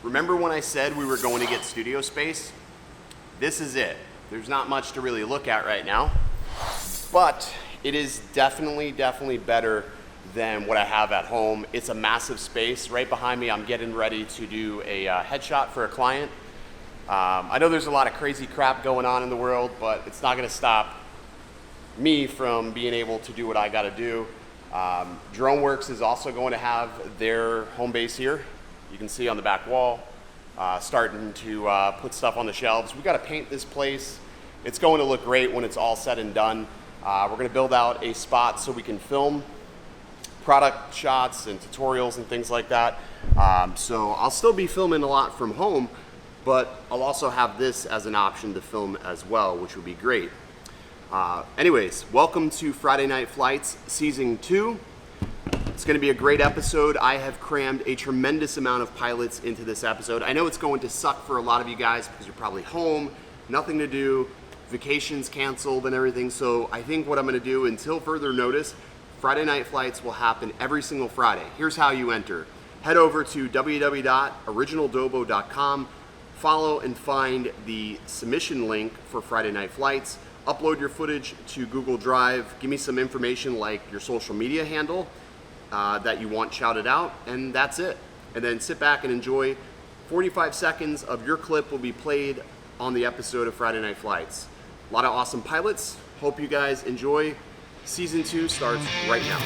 Remember when I said we were going to get studio space? This is it. There's not much to really look at right now, but it is definitely better than what I have at home. It's a massive space. Right behind me, I'm getting ready to do a headshot for a client. I know there's a lot of crazy crap going on in the world, but it's not gonna stop me from being able to do what I gotta do. DroneWorks is also going to have their home base here. You can see on the back wall, starting to put stuff on the shelves. We got to paint this place. It's going to look great when it's all said and done. We're going to build out a spot so we can film product shots and tutorials and things like that. So I'll still be filming a lot from home, but I'll also have this as an option to film as well, which would be great. Anyways, welcome to Friday Night Flights Season 2. It's going to be a great episode. I have crammed a tremendous amount of pilots into this episode. I know it's going to suck for a lot of you guys because you're probably home, nothing to do, vacations canceled and everything. So I think what I'm going to do until further notice, Friday Night Flights will happen every single Friday. Here's how you enter. Head over to www.originaldobo.com, follow and find the submission link for Friday Night Flights, upload your footage to Google Drive, give me some information like your social media handle, that you want shouted out, and that's it. And then sit back and enjoy. 45 seconds of your clip will be played on the episode of Friday Night Flights. A lot of awesome pilots. Hope you guys enjoy. Season 2 starts right now.